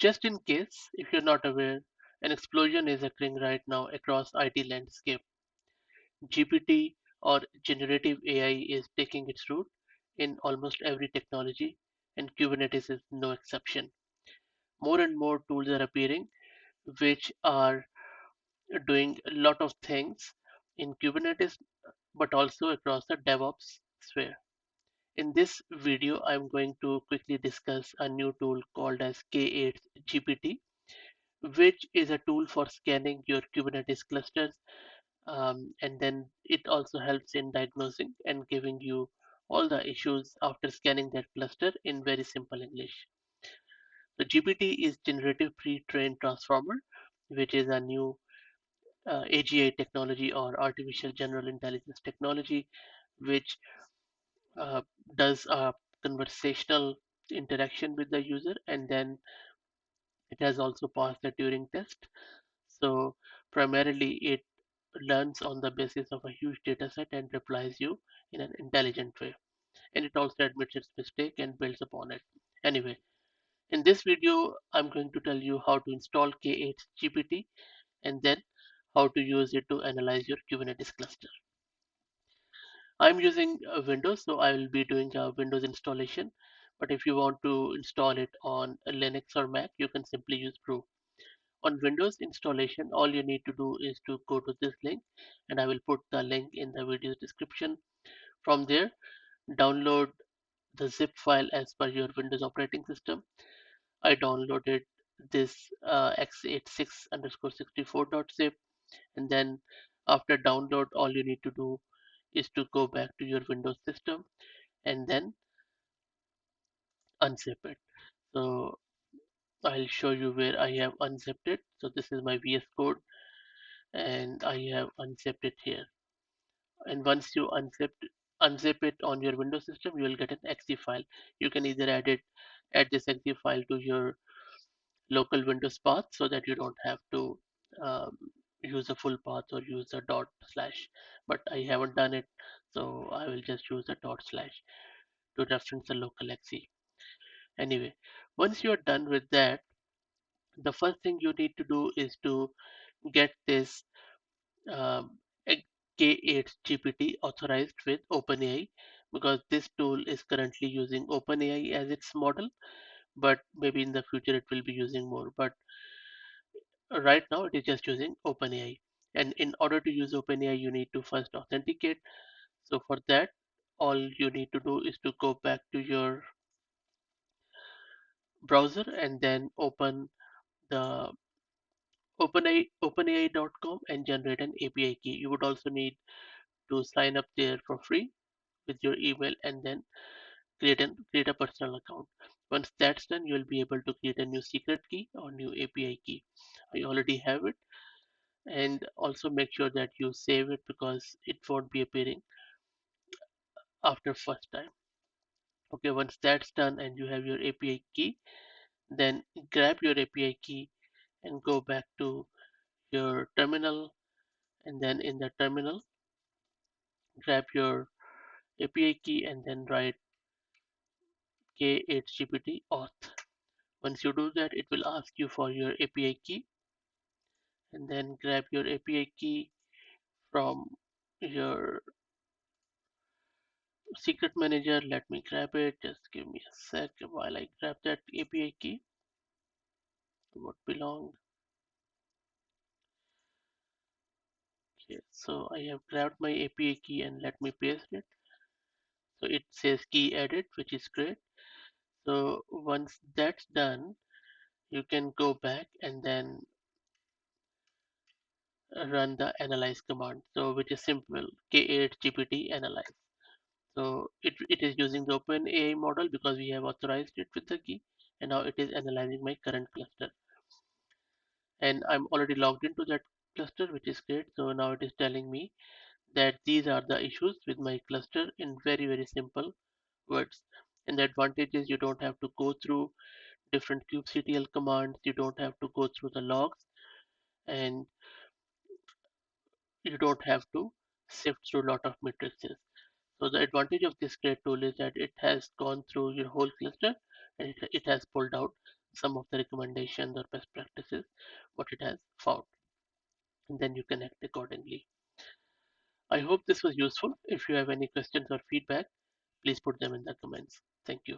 Just in case, if you're not aware, an explosion is occurring right now across IT landscape. GPT or generative AI is taking its root in almost every technology, and Kubernetes is no exception. More and more tools are appearing which are doing a lot of things in Kubernetes but also across the DevOps sphere. In this video, I'm going to quickly discuss a new tool called as K8sGPT, which is a tool for scanning your Kubernetes clusters, and then it also helps in diagnosing and giving you all the issues after scanning that cluster in very simple English. So GPT is generative pre-trained transformer, which is a new AGI technology or artificial general intelligence technology, which uh, does a conversational interaction with the user, and then it has also passed the Turing test. So primarily it learns on the basis of a huge data set and replies you in an intelligent way. And it also admits its mistake and builds upon it. Anyway, in this video, I'm going to tell you how to install K8sGPT and then how to use it to analyze your Kubernetes cluster. I'm using Windows, so I will be doing a Windows installation. But if you want to install it on a Linux or Mac, you can simply use Brew. On Windows installation, all you need to do is to go to this link, and I will put the link in the video description. From there, download the zip file as per your Windows operating system. I downloaded this x86 underscore 64.zip, and then after download, all you need to do is to go back to your Windows system and then unzip it. So I'll show you where I have unzipped it. So this is my VS Code and I have unzipped it here. And once you unzip it on your Windows system, you will get an exe file. You can either add this exe file to your local Windows path so that you don't have to um, use a full path or use a dot slash. But I haven't done it, so I will just use a dot slash to reference the local exe. Anyway, once you are done with that, the first thing you need to do is to get this um, K8sGPT authorized with OpenAI, because this tool is currently using OpenAI as its model, but maybe in the future it will be using more. But right now it is just using OpenAI. And in order to use OpenAI, you need to first authenticate. So for that, all you need to do is to go back to your browser and then open the openai.com and generate an API key. You would also need to sign up there for free with your email and then create a personal account. Once that's done, you'll be able to create a new secret key or new API key. I already have it, and also make sure that you save it because it won't be appearing after first time. Okay, once that's done and you have your API key, then grab your API key and go back to your terminal, and then in the terminal grab your API key and then write K8sGPT auth. Once you do that, it will ask you for your API key, and then grab your API key from your secret manager. Let me grab it. Just give me a sec while I grab that API key. What belonged. Okay, so I have grabbed my API key and let me paste it. So it says key added, which is great. So once that's done, you can go back and then run the analyze command. So which is simple, K8sGPT analyze. So it is using the OpenAI model because we have authorized it with the key, and now it is analyzing my current cluster. And I'm already logged into that cluster, which is great. So now it is telling me that these are the issues with my cluster in very, very simple words. And the advantage is you don't have to go through different kubectl commands, you don't have to go through the logs, and you don't have to sift through a lot of matrices. So the advantage of this great tool is that it has gone through your whole cluster and it has pulled out some of the recommendations or best practices, what it has found, and then you can act accordingly. I hope this was useful. If you have any questions or feedback, please put them in the comments. Thank you.